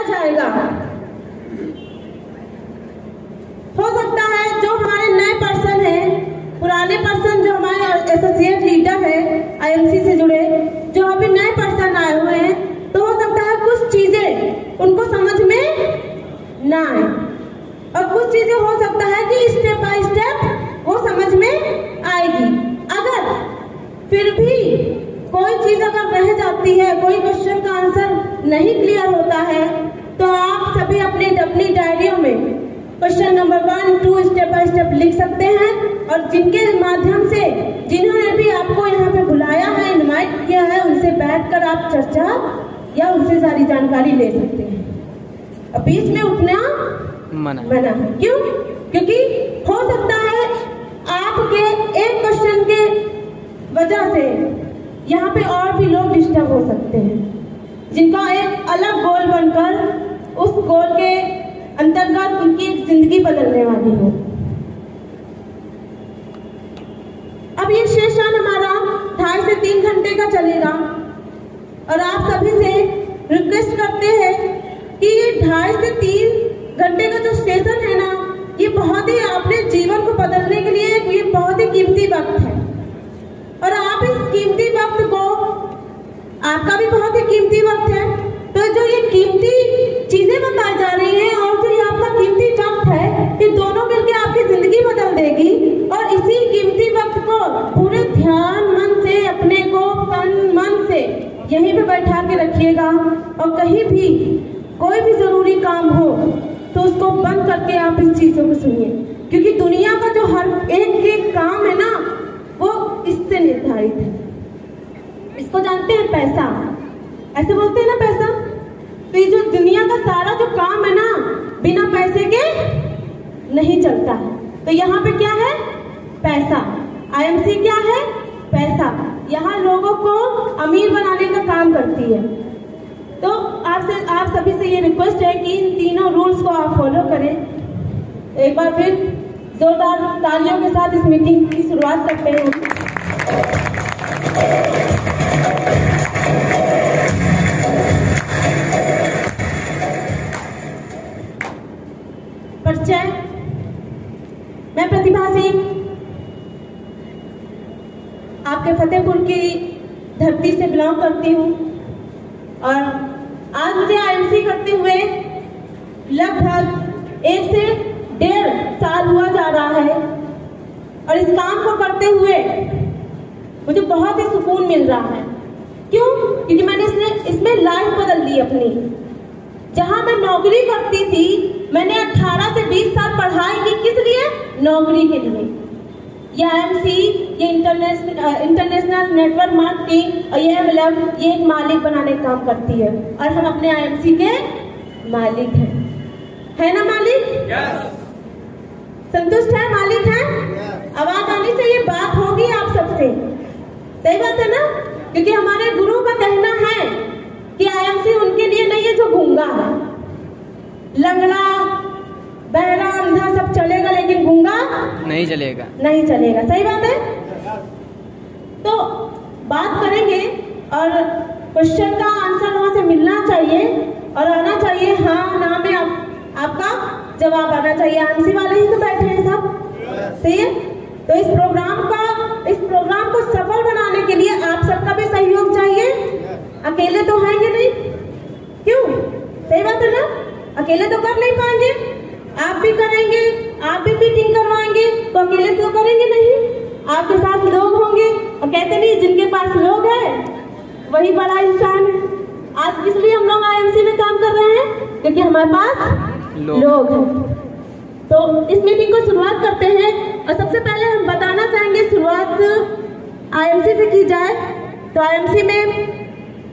जाएगा। हो सकता है जो हमारे नए पर्सन हैं, पुराने पर्सन जो हमारे एसोसिएट लीडर है आईएमसी से जुड़े, जो अभी नए पर्सन आए हुए हैं, तो हो सकता है कुछ चीजें उनको समझ में ना आए, और कुछ चीजें हो सकता है कि स्टेप बाय स्टेप वो समझ में आएगी। अगर फिर भी कोई चीज अगर रह जाती है, कोई क्वेश्चन का आंसर नहीं क्लियर होता है, तो आप सभी अपनी डायरियों में question number 1, 2 step by step लिख सकते हैं, और जिनके माध्यम से जिन्होंने भी आपको यहाँ पे बुलाया है, इनवाइट किया है, उनसे बैठकर आप चर्चा या उनसे सारी जानकारी ले सकते हैं। और बीच में उठना मना है। क्यों? क्योंकि हो सकता है आपके एक क्वेश्चन के वजह से यहाँ पे और भी लोग डिस्टर्ब हो सकते हैं, जिनका एक अलग गोल बनकर उस गोल के अंतर्गत उनकी एक जिंदगी बदलने वाली हो। अब ये सेशन हमारा 2.5 से 3 घंटे का चलेगा, और आप सभी से रिक्वेस्ट करते हैं कि ये 2.5 से 3 घंटे का जो सेशन है ना, ये बहुत ही अपने जीवन को बदलने के लिए ये बहुत ही कीमती वक्त है, और आप इस कीमती वक्त को, आपका भी बहुत ही कीमती वक्त है, तो जो ये कीमती चीजें बताई जा रही हैं और जो ये आपका कीमती वक्त है, ये दोनों मिलके आपकी जिंदगी बदल देगी। और इसी कीमती वक्त को पूरे ध्यान मन से, अपने को तन मन से यहीं पे बैठा के रखिएगा, और कहीं भी कोई भी जरूरी काम हो तो उसको बंद करके आप इस चीजों को सुनिए, क्योंकि दुनिया का जो हर एक काम है ना, वो इससे निर्धारित है। इसको जानते हैं पैसा, ऐसे बोलते हैं ना पैसा। तो ये जो दुनिया का सारा जो काम है ना, बिना पैसे के नहीं चलता है। तो यहाँ पे क्या है? पैसा। आईएमसी क्या है? पैसा। यहाँ लोगों को अमीर बनाने का काम करती है। तो आप सभी से ये रिक्वेस्ट है कि इन तीनों रूल्स को आप फॉलो करें। एक बार फिर जोरदार तालियों के साथ इस मीटिंग की शुरुआत करते हैं। परिचय, मैं प्रतिभा सिंह आपके फतेहपुर की धरती से बिलोंग करती हूँ, और आज मुझे आईएमसी करते हुए लगभग 1 से 1.5 साल हुआ जा रहा है, और इस काम को करते हुए मुझे बहुत ही सुकून मिल रहा है। क्यों? क्योंकि मैंने इसमें लाइफ बदल ली अपनी। जहां मैं नौकरी करती थी, मैंने 18 से 20 साल पढ़ाई की, किस लिए? नौकरी के लिए। ये आईएमसी, ये इंटरनेशनल नेटवर्क मार्केटिंग, और ये मतलब ये एक मालिक बनाने का काम करती है, और हम अपने आईएमसी के मालिक हैं, है ना मालिक? yes. संतुष्ट है? मालिक है? yes. आवाज आनी चाहिए, बात होगी आप सबसे, सही बात है ना? क्योंकि हमारे गुरु का कहना है कि आईएमसी उनके लिए नहीं है जो गूंगा है। लंगड़ा, बहरा, अंधा सब चलेगा, लेकिन गूंगा नहीं चलेगा, नहीं चलेगा। सही बात है? तो बात करेंगे, और क्वेश्चन का आंसर वहां से मिलना चाहिए और आना चाहिए, हाँ ना में आपका जवाब आना चाहिए। आईएमसी वाले ही तो बैठे हैं सब, सही है? तो इस प्रोग्राम को सफल बनाने के लिए आप सबका भी सहयोग चाहिए। अकेले तो आएंगे नहीं, क्यों? सही बात है ना? अकेले तो कर नहीं पाएंगे, आप भी करेंगे, आप भी मीटिंग करवाएंगे, तो अकेले तो करेंगे नहीं, आपके साथ लोग होंगे। और कहते नहीं, जिनके पास लोग हैं वही बड़ा इंसान है। आज इसलिए हम लोग आईएमसी में काम कर रहे हैं, क्योंकि हमारे पास लोग हैं। तो इस मीटिंग को शुरुआत करते हैं, और सबसे पहले हम बताना चाहेंगे, शुरुआत आईएमसी से की जाए तो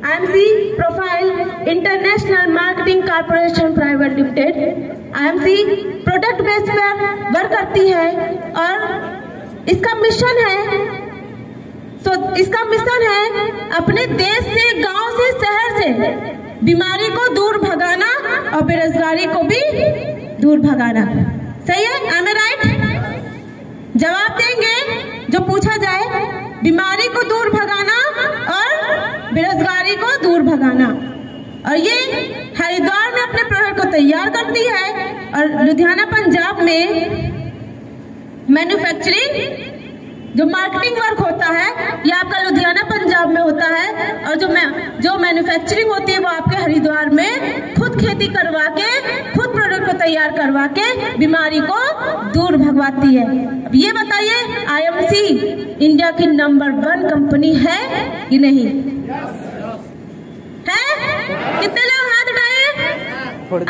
IMC profile international marketing corporation private limited IMC product base पर वर्क करती है, और इसका मिशन है अपने देश से, गांव से, शहर से बीमारी को दूर भगाना और बेरोजगारी को भी दूर भगाना। सही है? am I right? जवाब देंगे जो पूछा जाए, बीमारी को दूर भगाना और बेरोजगारी को दूर भगाना। और ये हरिद्वार में अपने तैयार करती है। और लुधियाना पंजाब में मैन्युफैक्चरिंग जो मार्केटिंग वर्क होता है ये आपका लुधियाना पंजाब में होता है। और जो मैन्युफैक्चरिंग होती है वो आपके हरिद्वार में खुद खेती करवा के खुद प्रोडक्ट को तैयार करवा के बीमारी को दूर भगवाती है। अब ये बताइए आईएमसी इंडिया की नंबर 1 कंपनी है कि नहीं है? कितने लोग हाथ उठाए?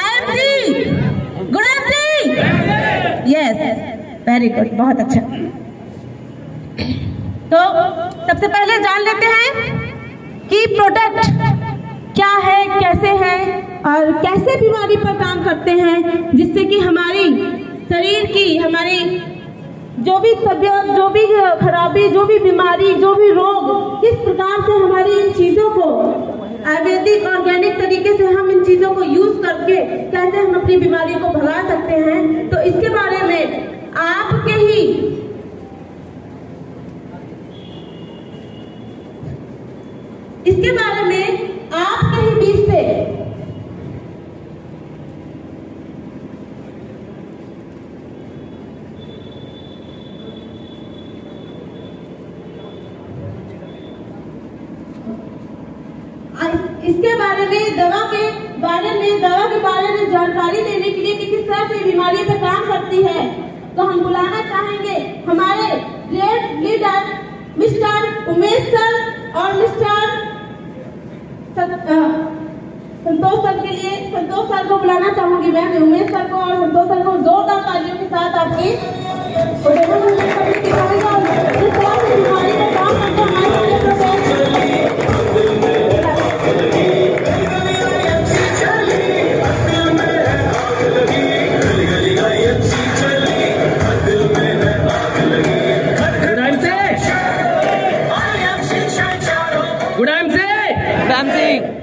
IMC, good IMC, yes, very good, बहुत अच्छा। तो सबसे पहले जान लेते हैं कि प्रोडक्ट क्या है, कैसे है और कैसे बीमारी पर काम करते हैं, जिससे कि हमारी शरीर की, हमारी जो भी तबीयत, जो भी खराबी, जो भी बीमारी, जो भी रोग, किस प्रकार से हमारी इन चीजों को आयुर्वेदिक ऑर्गेनिक तरीके से हम इन चीजों को यूज करके कैसे हम अपनी बीमारी को भगा सकते हैं। तो इसके बारे में आपके ही बीच से इसके बारे में दवा के बारे में जानकारी देने के लिए कि किस तरह से बीमारी पर काम करती है, तो हम बुलाना चाहेंगे हमारे great leader mister Umesh sir और मिस्टर संतोष सर के लिए संतोष सर को बुलाना चाहूंगी मैं। उमेश सर को और संतोष सर को जोरदार तालियों के साथ आपकी बीमारी का काम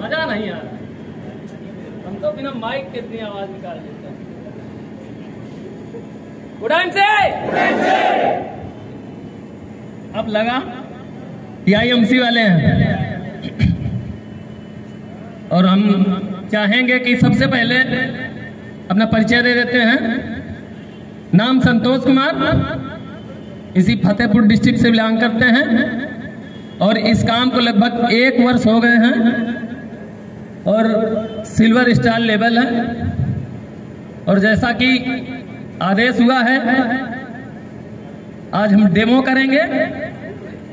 मजा नहीं यार, हम तो बिना माइक के इतनी आवाज निकाल देते हैं। उड़ान से अब लगा आईएमसी वाले हैं और हम चाहेंगे कि सबसे पहले अपना परिचय दे देते हैं। नाम संतोष कुमार, इसी फतेहपुर डिस्ट्रिक्ट से बिलोंग करते हैं और इस काम को लगभग 1 वर्ष हो गए हैं और सिल्वर स्टार लेवल है। और जैसा कि आदेश हुआ है, आज हम डेमो करेंगे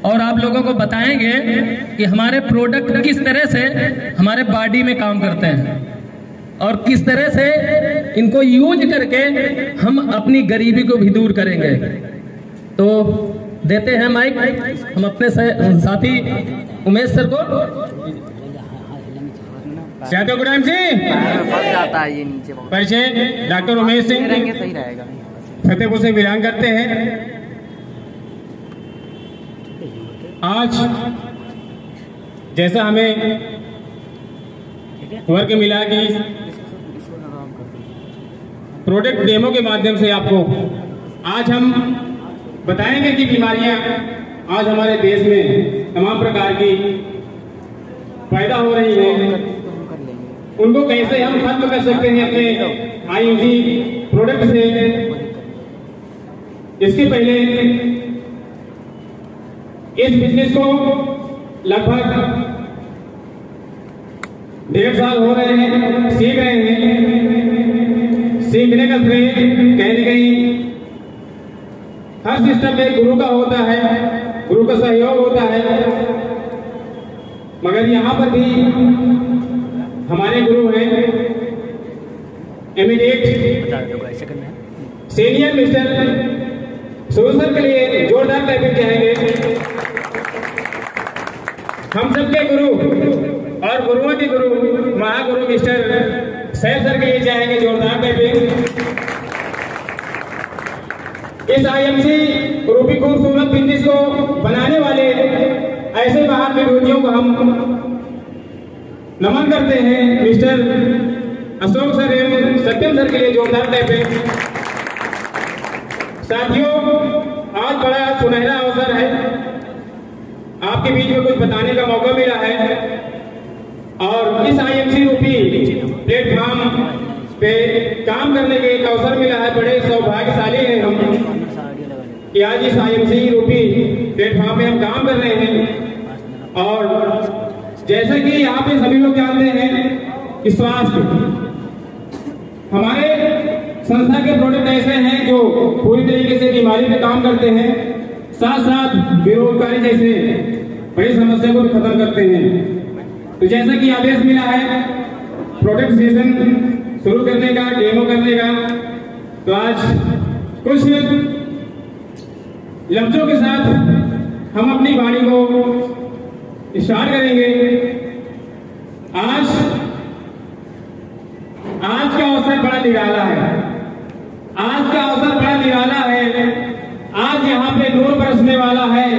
और आप लोगों को बताएंगे कि हमारे प्रोडक्ट किस तरह से हमारे बॉडी में काम करते हैं और किस तरह से इनको यूज करके हम अपनी गरीबी को भी दूर करेंगे। तो देते हैं माइक हम अपने साथी उमेश सर को। गुड जाता है ये नीचे परिचय डॉक्टर उमेश सिंह सही रहेगा, फतेहपुर से बिलोंग करते हैं। आज जैसा हमें वर्क मिला कि प्रोडक्ट डेमो के माध्यम से आपको आज हम बताएंगे कि बीमारियां आज हमारे देश में तमाम प्रकार की पैदा हो रही हैं, उनको कैसे हम खत्म कर सकते हैं अपने आईएमसी प्रोडक्ट से। इसके पहले इस बिजनेस को लगभग 1.5 साल हो रहे हैं, सीख रहे हैं। सीखने का श्रेय कहीं न कहीं हर सिस्टम में गुरु का होता है, गुरु का सहयोग होता है, मगर यहाँ पर भी हमारे गुरु हैं immediate senior mister Suresh sir के लिए जोरदार तालियां चाहेंगे। हम सबके गुरु और गुरुओं के गुरु महागुरु मिस्टर सैफ सर के लिए चाहेंगे जोरदार तालियां। इस आईएमसी रूपी खूबसूरत बिजनेस को बनाने वाले ऐसे महान विभूतियों को हम नमन करते हैं। मिस्टर अशोक सर एवं सत्यम सर के लिए जोरदार तालियां। साथियों, आज बड़ा सुनहरा अवसर है, आपके बीच में कुछ बताने का मौका मिला है और इस आईएमसी रूपी प्लेटफॉर्म पे काम करने के एक अवसर मिला है। बड़े सौभाग्यशाली हैं हम कि आज इस IMC रूपी प्लेटफॉर्म में हम काम कर रहे हैं। और जैसा कि यहाँ पे सभी लोग जानते हैं कि स्वास्थ्य हमारे संस्था के प्रोडक्ट ऐसे हैं जो पूरी तरीके से बीमारी पे काम करते हैं, साथ साथ बेरोजगारी जैसे बड़ी समस्या को खत्म करते हैं। तो जैसा कि आदेश मिला है प्रोडक्ट सेशन शुरू करने का, डेमो करने का, तो आज कुछ लफ्जों के साथ हम अपनी वाणी को स्टार्ट करेंगे। आज का अवसर बड़ा निराला है। आज का अवसर बड़ा निराला है। आज यहाँ पे नूर बरसने वाला है।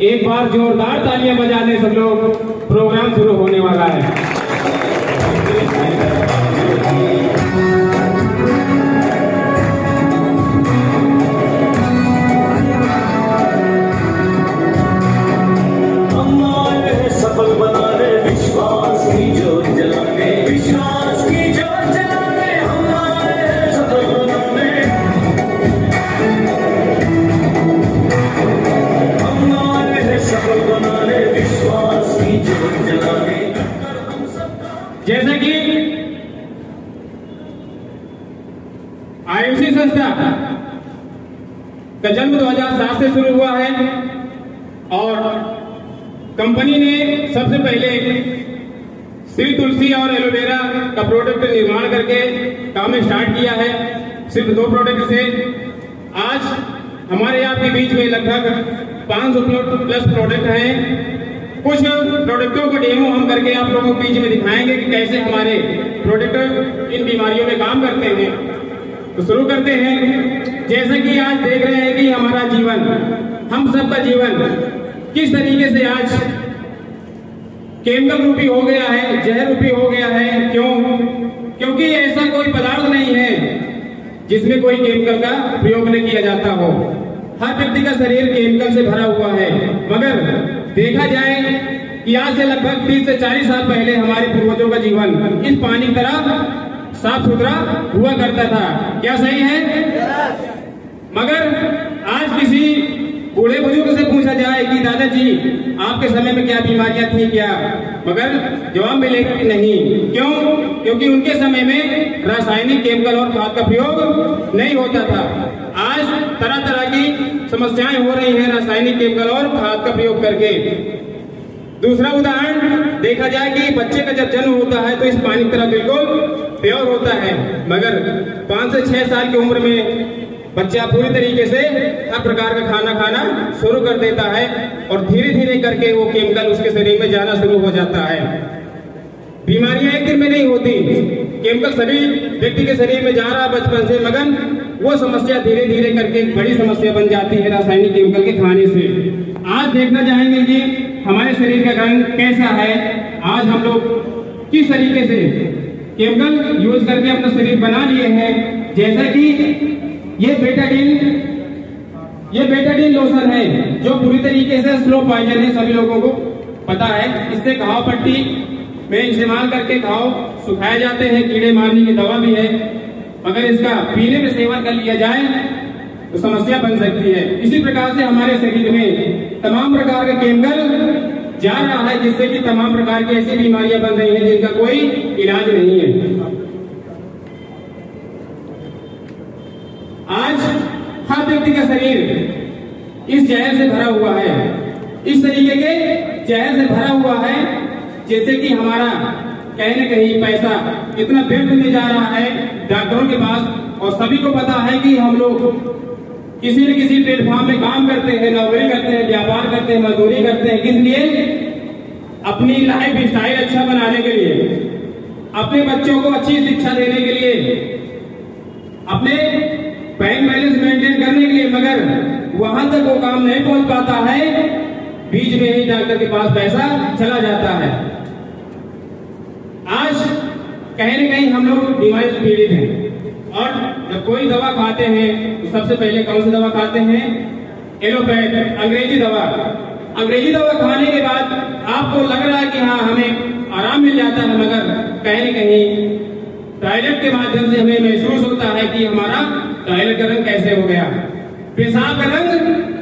एक बार जोरदार तालियां बजाने सब लोग, प्रोग्राम शुरू होने वाला है। सफल बनाने विश्वास की जोत जलाने, विश्वास की जोत जलाने, हमारे सफल बनाने, हमारे सफल बनाने, विश्वास की जोत जलाने। जैसा कि IMC संस्था का जन्म 2007 से शुरू हुआ है और कंपनी ने सबसे पहले श्री तुलसी और एलोवेरा का प्रोडक्ट निर्माण करके काम स्टार्ट किया है। सिर्फ 2 प्रोडक्ट से आज हमारे आपके बीच में लगभग 500 प्लस प्रोडक्ट हैं। कुछ प्रोडक्टों को डेमो हम करके आप लोगों के बीच में दिखाएंगे कि कैसे हमारे प्रोडक्ट इन बीमारियों में काम करते हैं। तो शुरू करते हैं। जैसा कि आज देख रहे हैं कि हमारा जीवन, हम सबका जीवन किस तरीके से आज केमिकल रूपी हो गया है, जहर रूपी हो गया है। क्यों? क्योंकि ऐसा कोई पदार्थ नहीं है जिसमें कोई केमिकल का प्रयोग न किया जाता हो। हर व्यक्ति का शरीर केमिकल से भरा हुआ है। मगर देखा जाए कि आज से लगभग 30 से 40 साल पहले हमारे पूर्वजों का जीवन इस पानी की तरह साफ सुथरा हुआ करता था। क्या सही है? मगर आज किसी बूढ़े बुजुर्ग से पूछा जाए कि दादाजी आपके समय में क्या बीमारियां थी क्या, मगर जवाब मिलेगा कि नहीं। क्यों? क्योंकि उनके समय में रासायनिक केमिकल और खाद का प्रयोग नहीं होता था। आज तरह तरह की समस्याएं हो रही हैं रासायनिक केमिकल और खाद का प्रयोग करके। दूसरा उदाहरण देखा जाए कि बच्चे का जब जन्म होता है तो इस पानी की तरह बिल्कुल प्योर होता है, मगर 5 से 6 साल की उम्र में बच्चा पूरी तरीके से हर प्रकार का खाना खाना शुरू कर देता है और धीरे धीरे करके वो केमिकल उसके शरीर में जाना शुरू हो जाता है। बीमारियां एक दिन में नहीं होती, केमिकल सभी व्यक्ति के शरीर में जा रहा है बचपन से, मगर वो समस्या धीरे धीरे करके एक बड़ी समस्या बन जाती है रासायनिक केमिकल के खाने से। आज देखना चाहेंगे कि हमारे शरीर का रंग कैसा है। आज हम लोग किस तरीके से केमिकल यूज करके अपना शरीर बना लिए हैं। जैसा कि ये बेटाडीन लोशन है जो पूरी तरीके से स्लो पॉइजन है, सभी लोगों को पता है। इससे घाव पट्टी में इस्तेमाल करके घाव सुखाए जाते हैं, कीड़े मारने की दवा भी है। अगर इसका पीने में सेवन कर लिया जाए तो समस्या बन सकती है। इसी प्रकार से हमारे शरीर में तमाम प्रकार का केमिकल जा रहा है जिससे कि तमाम प्रकार की ऐसी बीमारियां बन रही हैं जिनका कोई इलाज नहीं है। आज हर व्यक्ति का शरीर इस जहर से भरा हुआ है, इस तरीके के जहर से भरा हुआ है जैसे कि हमारा कहीं न कहीं पैसा इतना व्यर्थ में जा रहा है डॉक्टरों के पास। और सभी को पता है कि हम लोग किसी न किसी प्लेटफॉर्म में काम करते हैं, नौकरी करते हैं, व्यापार करते हैं, मजदूरी करते हैं। किस लिए? अपनी लाइफ स्टाइल अच्छा बनाने के लिए, अपने बच्चों को अच्छी शिक्षा देने के लिए, अपने बैंक बैलेंस मेंटेन करने के लिए। मगर वहां तक वो काम नहीं पहुंच पाता है, बीच में ही डॉक्टर के पास पैसा चला जाता है। आज कहीं न कहीं हम लोग बीमारी से पीड़ित हैं और जब कोई दवा खाते हैं तो सबसे पहले कौन सी दवा खाते हैं? एलोपैथ, अंग्रेजी दवा। अंग्रेजी दवा खाने के बाद आपको लग रहा है कि हाँ हमें आराम मिल जाता है, मगर कहीं न कहीं टॉयलेट के माध्यम से हमें महसूस होता है कि हमारा टॉयलेट का रंग कैसे हो गया, पेशाब का रंग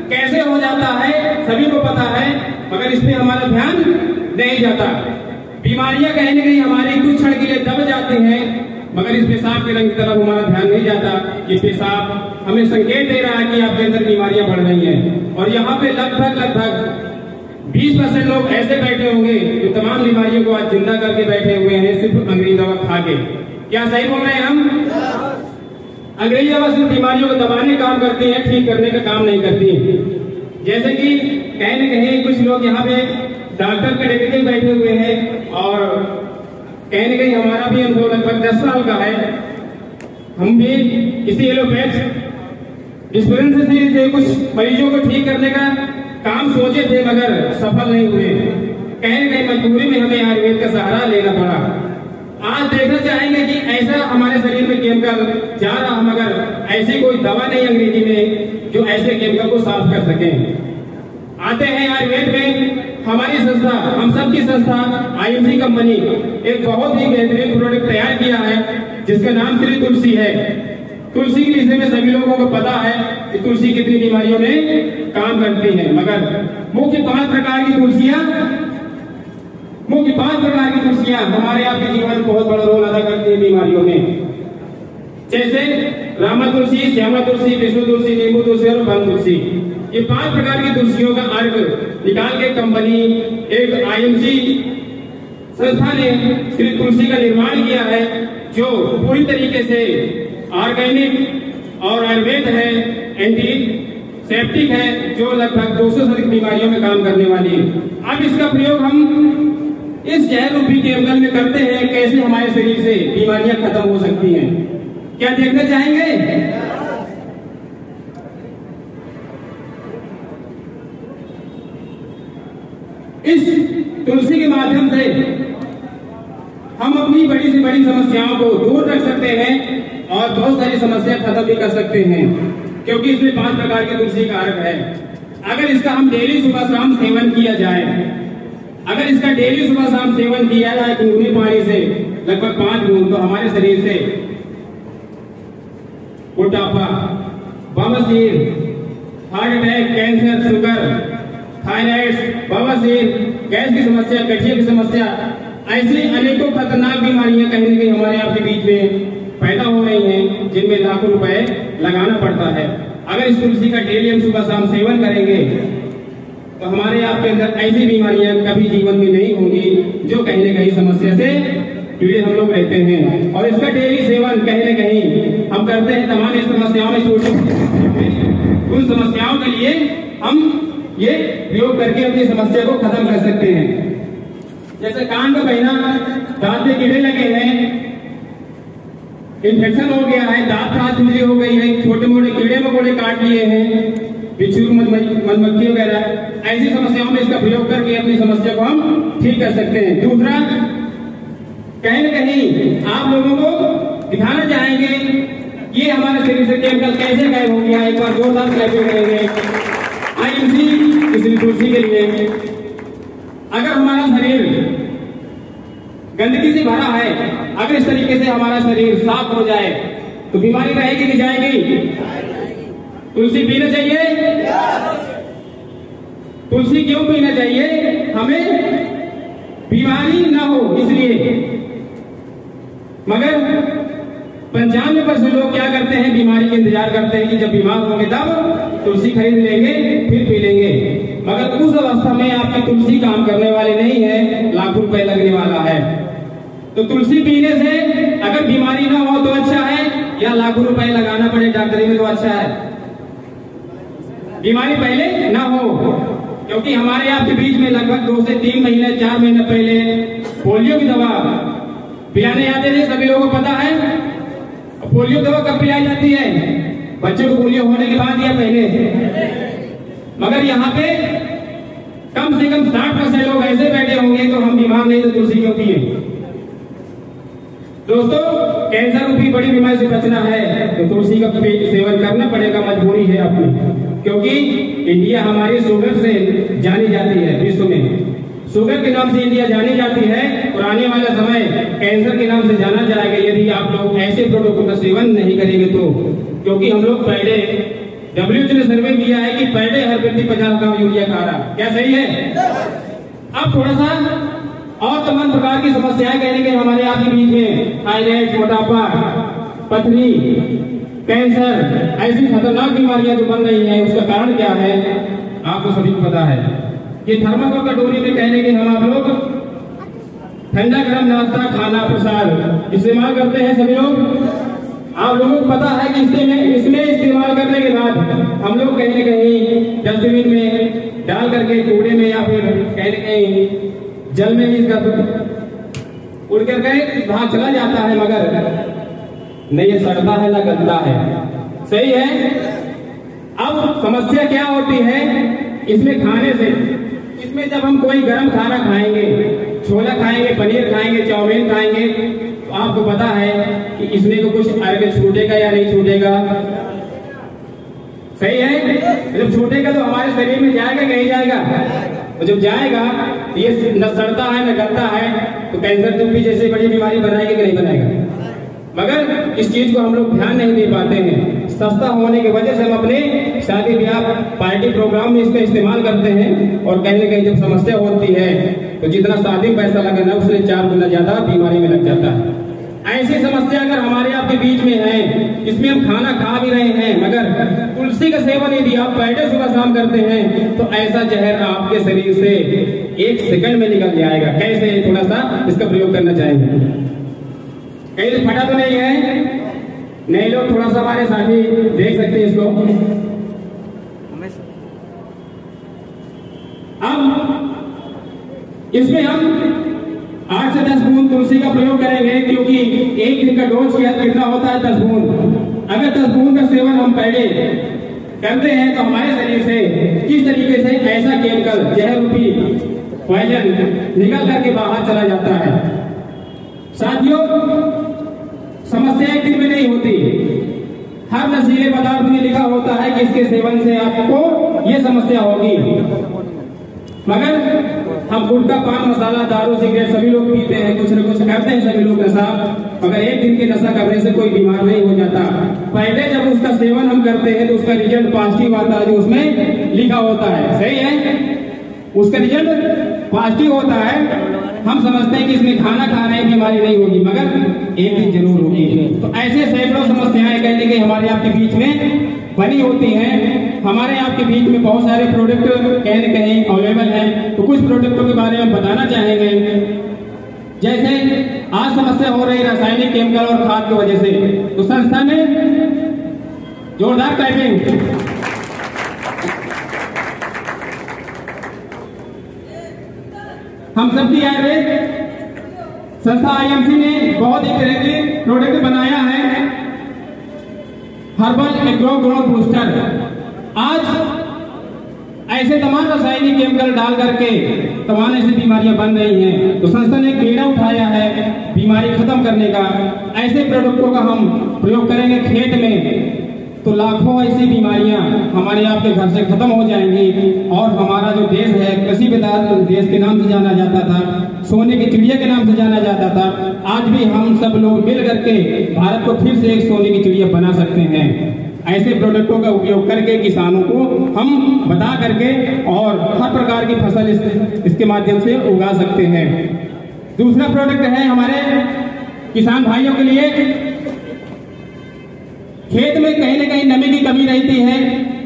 कैसे हो जाता है, सभी को पता है, मगर इसमें हमारा ध्यान नहीं जाता। बीमारियां कहीं न कहीं हमारी कुछ क्षण के लिए दब जाती हैं, मगर इस पेशाब के रंग की तरफ हमारा ध्यान नहीं जाता। ये पेशाब हमें संकेत दे रहा है कि आपके अंदर बीमारियां बढ़ रही हैं। और यहाँ पे लगभग 20% लोग ऐसे बैठे होंगे जो तमाम बीमारियों को आज जिंदा करके बैठे हुए हैं सिर्फ अंग्रेजी दवा खा के। क्या सही बोल रहे हैं हम? अंग्रेजी दवा सिर्फ बीमारियों को दबाने काम करती है, ठीक करने का काम नहीं करती। जैसे कि कहीं न कहीं कुछ लोग यहाँ पे डॉक्टर के डिग्री बैठे हुए हैं और कहीं न कहीं हमारा भी अनुभव लगभग 10 साल का है। हम भी इसी एलोपैथ डिस्पेंसरी से कुछ मरीजों को ठीक करने का काम सोचे थे, मगर सफल नहीं हुए। कहीं न कहीं मजबूरी में हमें आयुर्वेद का सहारा लेना पड़ा। आज देखना चाहेंगे कि ऐसा हमारे शरीर में केमिकल जा रहा, मगर ऐसी कोई दवा नहीं अंग्रेजी में जो ऐसे केमिकल को साफ कर सके। आते हैं आयुर्वेद में, हमारी संस्था, हम सबकी संस्था IMC कंपनी एक बहुत ही बेहतरीन प्रोडक्ट तैयार किया है जिसका नाम श्री तुलसी है। तुलसी के विषय में सभी लोगों को पता है कि तुलसी कितनी बीमारियों में काम करती है, मगर मुख्य 5 प्रकार की तुलसियां हमारे आपके जीवन में बहुत बड़ा रोल अदा करती है बीमारियों में। जैसे रामा तुलसी, श्यामा तुलसी, विष्णु तुलसी, नींबू तुलसी और वन तुलसी। ये 5 प्रकार की तुलसियों का अर्क निकाल के कंपनी एक IMC संस्था ने श्री तुलसी का निर्माण किया है, जो पूरी तरीके से ऑर्गेनिक और आयुर्वेद है, एंटीसेप्टिक है, जो लगभग 200 से अधिक बीमारियों में काम करने वाली है। अब इसका प्रयोग हम इस जहर रूपी केमिकल में करते हैं, कैसे हमारे शरीर से बीमारियां खत्म हो सकती हैं। क्या देखना चाहेंगे? इस तुलसी के माध्यम से हम अपनी बड़ी से बड़ी समस्याओं को दूर रख सकते हैं और बहुत सारी समस्या खत्म भी कर सकते हैं, क्योंकि इसमें 5 प्रकार की तुलसी का अर्क है। अगर इसका हम डेली सुबह शाम सेवन किया जाए, अगर इसका डेली सुबह शाम सेवन किया जाए गुनगुने पानी से लगभग 5 बूंद, तो हमारे शरीर से मोटापा, बवासीर, heart attack, cancer, sugar, thyroid, बवासीर, गैस की समस्या, गठिया की समस्या, ऐसी अनेकों खतरनाक बीमारियां कहीं न कहीं हमारे आपके बीच में पैदा हो रही हैं, जिनमें लाखों रुपए लगाना पड़ता है। अगर इस तुलसी का डेली हम सुबह शाम सेवन करेंगे तो हमारे आपके अंदर ऐसी बीमारियां कभी जीवन में नहीं होंगी जो कहीं न कहीं समस्या से पीड़ित हम लोग रहते हैं। और इसका डेली सेवन कहीं न कहीं हम करते हैं, तमाम समस्याओं में उन समस्याओं के लिए हम ये प्रयोग करके अपनी समस्या को खत्म कर सकते हैं। जैसे कान का बहना, दांत में कीड़े लगे हैं, इन्फेक्शन हो गया है, दांत खाज खुजली हो गई है, छोटे मोटे कीड़े मकोड़े काट लिए हैं, बिच्छू, मधुमक्खी वगैरह, ऐसी समस्याओं में इसका प्रयोग करके अपनी समस्या को हम ठीक कर सकते हैं। दूसरा, कहीं न कहीं आप लोगों को दिखाना चाहेंगे ये हमारे शरीर से केमिकल कैसे गायब हो गया। एक बार जोरदार क्लैपिंग करेंगे IMC श्री तुलसी के लिए। अगर हमारा शरीर गंदगी से भरा है, अगर इस तरीके से हमारा शरीर साफ हो जाए तो बीमारी रहेगी कि जाएगी? तुलसी पीना चाहिए। तुलसी क्यों पीना चाहिए? हमें बीमारी ना हो इसलिए। मगर 95% लोग क्या करते हैं, बीमारी का इंतजार करते हैं कि जब बीमार होंगे तब तुलसी खरीद लेंगे, फिर पी लेंगे। मगर उस अवस्था में आपकी तुलसी काम करने वाली नहीं है, लाखों रुपए लगने वाला है। तो तुलसी पीने से अगर बीमारी ना हो तो अच्छा है, या लाखों रुपए लगाना पड़े डॉक्टरी में तो अच्छा है, बीमारी पहले ना हो। क्योंकि हमारे आपके बीच में लगभग 2 से 3 महीने 4 महीने पहले पोलियो की दवा पिलाने आते थे, सभी लोगों को पता है। पोलियो दवा कब पिलाई जाती है? बच्चों को पोलियो होने के बाद या पहले? मगर यहाँ पे कम से कम 60% लोग ऐसे बैठे होंगे तो हम बीमार नहीं तो तुलसी क्यों पिए? दोस्तों, कैंसर रूपी बड़ी बीमारी से बचना है तो तुलसी का सेवन करना पड़ेगा, मजबूरी है अपनी। क्योंकि इंडिया हमारी शुगर से जानी जाती है विश्व में। शुगर के नाम से इंडिया जानी जाती है और आने वाला समय कैंसर के नाम से जाना जाएगा यदि आप लोग ऐसे प्रोडक्टों का सेवन नहीं करेंगे तो। क्योंकि हम लोग पहले WHO ने सर्वे किया है कि पहले हर व्यक्ति 50 ग्राम यूरिया खा रहा है। क्या सही है? अब थोड़ा सा और तमाम प्रकार की समस्याएं कहने के हमारे आपके बीच में थायराइड, मोटापा, पथरी, कैंसर, ऐसी खतरनाक बीमारियां जो बन रही हैं, उसका कारण क्या है आपको सभी को पता है। ये थर्माकोल कटोरी में कहने के हम आप लोग ठंडा गर्म नाश्ता, खाना, प्रसाद इस्तेमाल करते हैं सभी लोग। आप लोगों को पता है कि इसमें इस्तेमाल करने के बाद हम लोग कहीं न कहीं डस्टबिन में डाल करके कूड़े में या फिर कहीं न कहीं जल में भी इसका उड़ करके वहां चला जाता है, मगर न ये सड़ता है न गलता है। सही है। अब समस्या क्या होती है इसमें खाने से, इसमें जब हम कोई गर्म खाना खाएंगे, छोला खाएंगे, पनीर खाएंगे, चाउमीन खाएंगे, तो आपको पता है कि इसमें तो कुछ अर्ग छूटेगा या नहीं छूटेगा। सही है। जब छूटेगा तो हमारे शरीर में जाएगा कहीं जाएगा, और जब जाएगा तो ये न सड़ता है न गलता है, तो कैंसर तुम भी जैसे बड़ी बीमारी बनाएगी कि नहीं बनाएगा। मगर इस चीज को हम लोग ध्यान नहीं दे पाते हैं। सस्ता होने की वजह से हम अपने शादी ब्याह, पार्टी, प्रोग्राम में इसका इस्तेमाल करते हैं, और कहीं न कहीं जब समस्या होती है तो जितना शादी में पैसा लगना उसने 4 गुना ज्यादा बीमारी में लग जाता है। ऐसी समस्या अगर हमारे आपके बीच में है, इसमें हम खाना खा भी रहे हैं, मगर तुलसी का सेवन यदि आप पहले सुबह शाम करते हैं तो ऐसा जहर आपके शरीर से 1 सेकंड में निकल जाएगा। कैसे? थोड़ा सा इसका प्रयोग करना चाहेंगे। कहीं फटा तो नहीं है? नहीं लोग थोड़ा सा हमारे साथी देख सकते हैं इसको। अब इसमें हम 8 से 10 बूंद तुलसी का प्रयोग करेंगे, क्योंकि एक दिन का डोज कितना होता है 10 बूंद। अगर 10 बूंद का सेवन हम पहले करते हैं तो हमारे शरीर से किस तरीके से ऐसा केमिकल, जहर रूपी पॉइजन निकल करके बाहर चला जाता है। साथियों, समस्या एक दिन में नहीं होती। हर नशीले पदार्थ में लिखा होता है कि इसके सेवन से आपको ये समस्या होगी, मगर हम गुटखा, पान मसाला, दारू, सिगरेट सभी लोग पीते हैं, कुछ न कुछ करते हैं सभी लोग नशा, मगर एक दिन के नशा करने से कोई बीमार नहीं हो जाता। पहले जब उसका सेवन हम करते हैं तो उसका रिजल्ट पॉजिटिव आता है, जो उसमें लिखा होता है। सही है। उसका रिजल्ट पॉजिटिव होता है। हम समझते हैं कि इसमें खाना खा रहे हैं बीमारी नहीं होगी, मगर एक दिन जरूर होगी। तो ऐसे सैकड़ों समस्याएं कहने के हमारे आपके बीच में बनी होती हैं। हमारे आपके बीच में बहुत सारे प्रोडक्ट कहीं न कहीं अवेलेबल हैं, तो कुछ प्रोडक्टों के बारे में बताना चाहेंगे। जैसे आज समस्या हो रही रासायनिक, केमिकल और खाद की वजह से, तो संस्था ने जोरदार टाइपिंग हम सबकी आयुर्वेद संस्था IMC ने बहुत ही तरह के प्रोडक्ट बनाया है। Herbal agro growth booster. आज ऐसे तमाम रासायनिक केमिकल डाल करके तमाम ऐसी बीमारियां बन रही हैं, तो संस्था ने बीड़ा उठाया है बीमारी खत्म करने का। ऐसे प्रोडक्टों का हम प्रयोग करेंगे खेत में, तो लाखों ऐसी बीमारियां हमारे आपके घर से खत्म हो जाएंगी। और हमारा जो देश है, कृषि प्रधान देश के नाम से जाना जाता था, सोने की चिड़िया के नाम से जाना जाता था, आज भी हम सब लोग मिल करके भारत को फिर से एक सोने की चिड़िया बना सकते हैं। ऐसे प्रोडक्टों का उपयोग करके किसानों को हम बता करके और हर प्रकार की फसल इसके माध्यम से उगा सकते हैं। दूसरा प्रोडक्ट है हमारे किसान भाइयों के लिए। खेत में कहीं न कहीं नमी की कमी रहती है,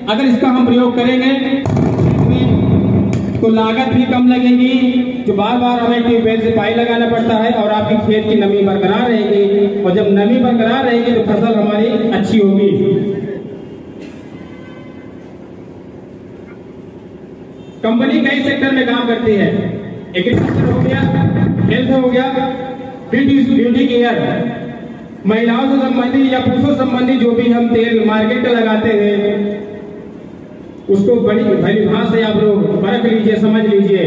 अगर इसका हम प्रयोग करेंगे तो लागत भी कम लगेगी, जो बार बार हमें ट्यूबवेल से पाइप लगाना पड़ता है, और आपकी खेत की नमी बरकरार रहेगी। और जब नमी बरकरार रहेगी तो फसल हमारी अच्छी होगी। कंपनी कई सेक्टर में काम करती है। एग्रीकल्चर हो गया, हेल्थ हो गया, ब्यूटी केयर, महिलाओं से संबंधित या पुरुषों संबंधी जो भी हम तेल मार्केट में लगाते हैं, उसको बड़ी भली भांति से आप लोग परख लीजिए, समझ लीजिए।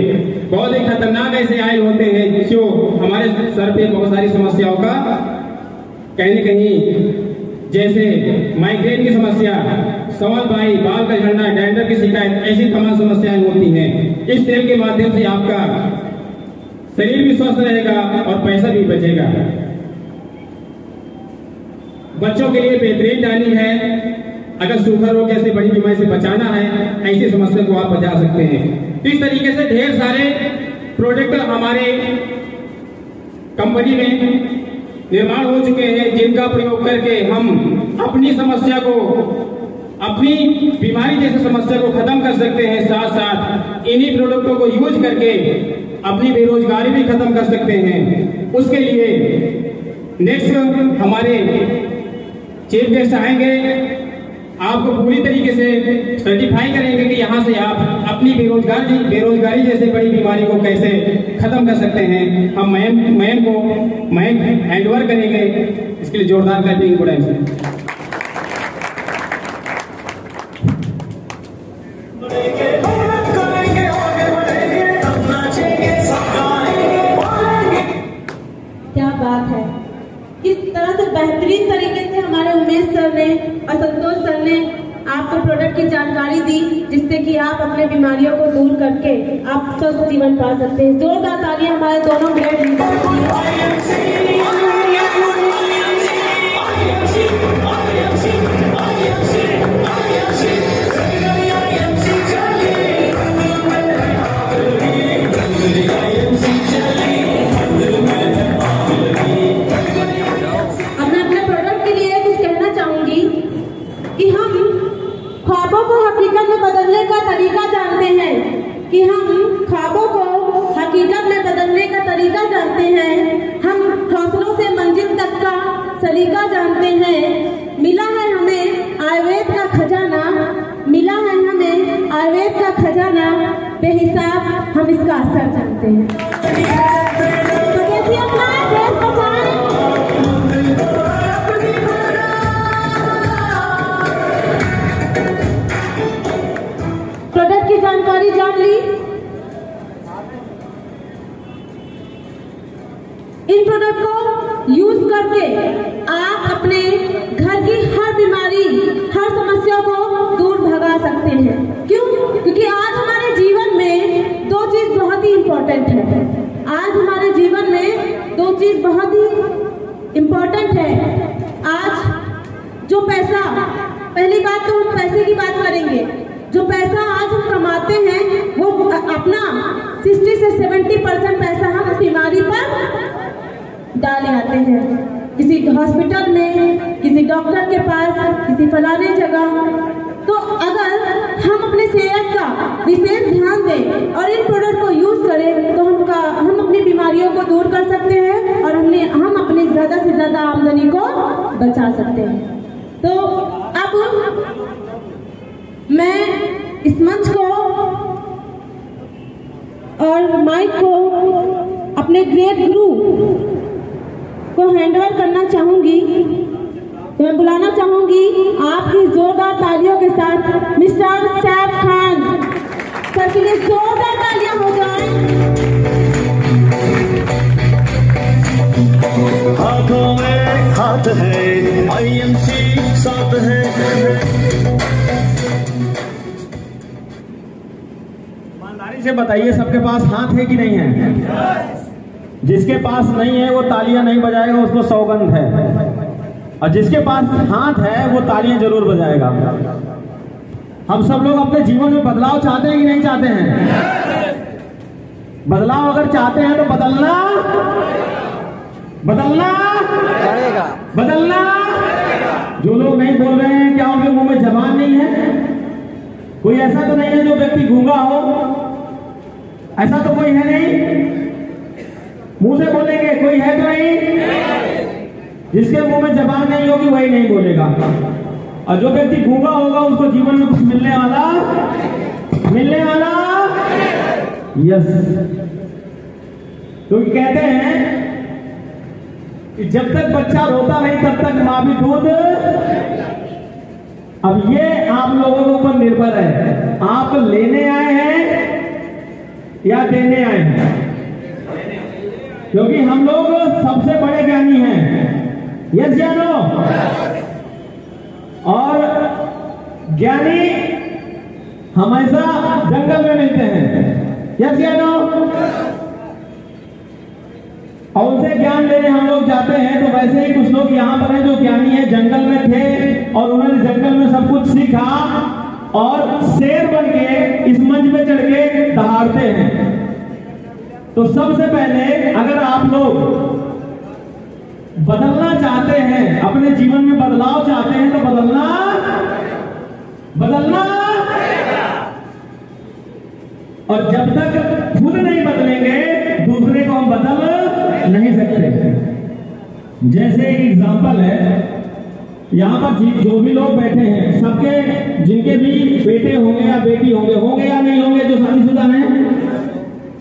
बहुत ही खतरनाक ऐसे आयल होते हैं जो हमारे सर पे बहुत सारी समस्याओं का कहीं न कहीं, जैसे माइग्रेन की समस्या, संवल बाई, बाल का झड़ना, डैंड्रफ की शिकायत, ऐसी तमाम समस्याएं होती हैं। इस तेल के माध्यम से आपका शरीर भी स्वस्थ रहेगा और पैसा भी बचेगा। बच्चों के लिए बेहतरीन डाली है। अगर शुगर रोग जैसे बड़ी बीमारी से बचाना है, ऐसी समस्या को आप बचा सकते हैं। तो इस तरीके से ढेर सारे प्रोडक्ट हमारे कंपनी में निर्माण हो चुके हैं, जिनका प्रयोग करके हम अपनी समस्या को, अपनी बीमारी जैसी समस्या को खत्म कर सकते हैं। साथ साथ इन्हीं प्रोडक्टों को यूज करके अपनी बेरोजगारी भी खत्म कर सकते हैं। उसके लिए नेक्स्ट हमारे चीफ गेस्ट आएंगे, आपको पूरी तरीके से सर्टिफाई करेंगे कि यहाँ से आप अपनी बेरोजगारी जैसे बड़ी बीमारी को कैसे खत्म कर सकते हैं। हम मैम को हैंडओवर करेंगे। इसके लिए जोरदार क्लैपिंग को क्या बात है। किस तरह से बेहतरीन तरीके से हमारे उमेश सर ने और संतोष सर ने आपको प्रोडक्ट की जानकारी दी, जिससे कि आप अपने बीमारियों को दूर करके आप स्वस्थ जीवन पा सकते हैं। जोरदार तालियां हमारे दोनों ग्रेट लीडर के लिए। हकीकत में बदलने का तरीका जानते हैं कि हम ख्वाबों को हकीकत में बदलने का तरीका जानते हैं। हम हौसलों से मंजिल तक का सलीका जानते हैं। मिला है हमें आयुर्वेद का खजाना, मिला है हमें आयुर्वेद का खजाना, बेहिसाब हम इसका असर जानते हैं। तो कैसे अपना देश बचाएं? प्रोडक्ट की जानकारी जान ली। इन प्रोडक्ट को यूज करके आप अपने घर की हर बीमारी, हर समस्या को दूर भगा सकते हैं। क्यों? क्योंकि आज हमारे जीवन में दो चीज बहुत ही इम्पोर्टेंट है। आज हमारे जीवन में दो चीज बहुत ही इम्पोर्टेंट है। आज जो पैसा, पहली बात तो हम पैसे की बात करेंगे। जो पैसा आज हम कमाते हैं वो अपना 60 से 70% पैसा हम बीमारी पर डाले आते हैं। किसी हॉस्पिटल में, किसी डॉक्टर के पास, किसी फलाने जगह। तो अगर हम अपने सेहत का विशेष ध्यान दें और इन प्रोडक्ट को यूज करें तो हम अपनी बीमारियों को दूर कर सकते हैं और हम अपनी ज्यादा से ज्यादा आमदनी को बचा सकते हैं। तो अब मैं इस मंच को और माइक को अपने ग्रेट गुरु को हैंडओवर करना चाहूंगी। तो मैं बुलाना चाहूंगी आपकी जोरदार तालियों के साथ मिस्टर सैफ खान सर के लिए जोरदार तालियां हो जाएं। हाथों में हाथ है, IMC साथ है। से बताइए, सबके पास हाथ है कि नहीं है? जिसके पास नहीं है वो तालियां नहीं बजाएगा, उसको सौगंध है। और जिसके पास हाथ है वो तालियां जरूर बजाएगा। हम सब लोग अपने जीवन में बदलाव चाहते हैं कि नहीं चाहते हैं? बदलाव अगर चाहते हैं तो बदलना पड़ेगा। बदलना। जो लोग नहीं बोल रहे हैं, क्या उनके मुंह में जबान नहीं है? कोई ऐसा तो नहीं है जो व्यक्ति गूंगा हो? ऐसा तो कोई है नहीं। मुंह से बोलेंगे, कोई है तो नहीं। जिसके मुंह में जबान नहीं होगी वही नहीं बोलेगा। और जो व्यक्ति गूंगा होगा उसको जीवन में कुछ मिलने वाला यस। क्योंकि कहते हैं कि जब तक बच्चा रोता नहीं तब तक मां भी दूध। अब ये आप लोगों के ऊपर निर्भर है, आप लेने आए हैं या देने आए हैं। क्योंकि हम लोग सबसे बड़े ज्ञानी हैं, यस या नो? और ज्ञानी हमेशा जंगल में मिलते हैं, यस या नो? और उनसे ज्ञान लेने हम लोग जाते हैं। तो वैसे ही कुछ लोग यहाँ पर हैं जो ज्ञानी है, जंगल में थे और उन्होंने जंगल में सब कुछ सीखा और शेर बन के इस मंच पे चढ़ के दहाड़ते हैं। तो सबसे पहले अगर आप लोग बदलना चाहते हैं, अपने जीवन में बदलाव चाहते हैं, तो बदलना और जब तक खुद नहीं बदलेंगे दूसरे को हम बदल नहीं सकते। जैसे एक एग्जांपल है, यहाँ पर जो भी लोग बैठे हैं सबके, जिनके भी बेटे होंगे या बेटी होंगे या नहीं होंगे, जो शादीशुदा हैं,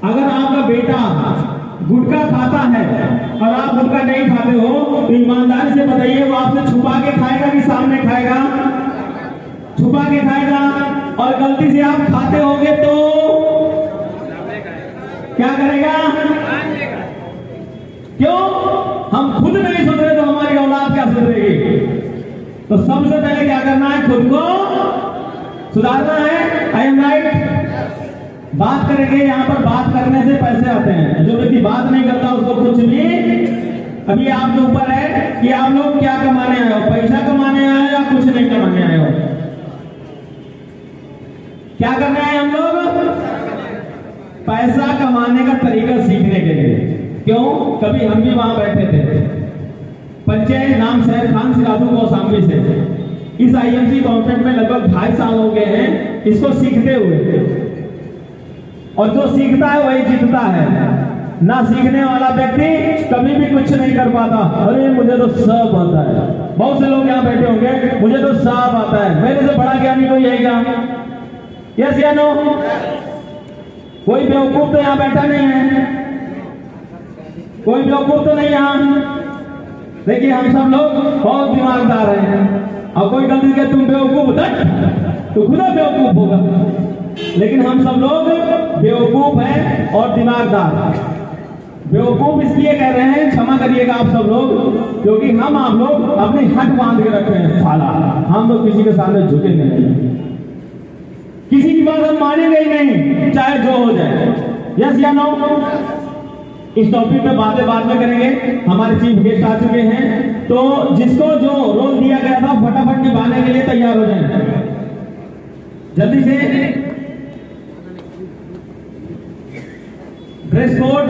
अगर आपका बेटा गुटखा खाता है और आप गुटखा नहीं खाते हो तो ईमानदारी से बताइए वो आपसे छुपा के खाएगा कि सामने खाएगा? छुपा के खाएगा। और गलती से आप खाते होंगे तो क्या करेगा? क्यों? हम खुद नहीं सुधरे तो हमारी औलाद क्या सुधरेगी? तो सबसे पहले क्या करना है? खुद को सुधारना है। I am right? बात करेंगे, यहाँ पर बात करने से पैसे आते हैं। जो व्यक्ति बात नहीं करता उसको कुछ भी, अभी आपके ऊपर है कि आप लोग क्या कमाने आए हो, पैसा कमाने आए हो या कुछ नहीं कमाने आए हो? क्या करने आए हम लोग? पैसा कमाने का तरीका सीखने के लिए। क्यों? कभी हम भी वहां बैठे थे, पंचायत नाम शहर खान सिराजू कौशाम्बी से। इस आईएमसी कॉन्फ्रेंस में लगभग 2.5 साल हो गए हैं इसको सीखते हुए। और जो सीखता है वही जीतता है, ना सीखने वाला व्यक्ति कभी भी कुछ नहीं कर पाता। अरे मुझे तो सब आता है। बहुत से लोग यहाँ बैठे होंगे, मुझे तो सब आता है, मेरे से बड़ा ज्ञानी कोई है क्या? यस या नो? कोई बेवकूफ तो यहाँ बैठा नहीं है, कोई बेवकूफ तो नहीं यहाँ। देखिए हम सब लोग बहुत दिमागदार हैं। और कोई गलती के तुम बेवकूफ तो खुदा बेवकूफ होगा, लेकिन हम सब लोग बेवकूफ हैं और दिमागदार। बेवकूफ इसलिए कह रहे हैं, क्षमा करिएगा आप सब लोग, क्योंकि हम आप लोग अपनी हट बांध के रखे हैं। साला हम लोग किसी के सामने झुकेंगे नहीं, किसी की बात हम मानेंगे ही नहीं, चाहे जो हो जाए। यस या नो? इस टॉपिक पे बातें बाद में करेंगे। हमारे चीफ गेस्ट आ चुके हैं, तो जिसको जो रोल दिया गया था फटाफट निभाने के लिए तैयार हो जाए जल्दी से। Dress code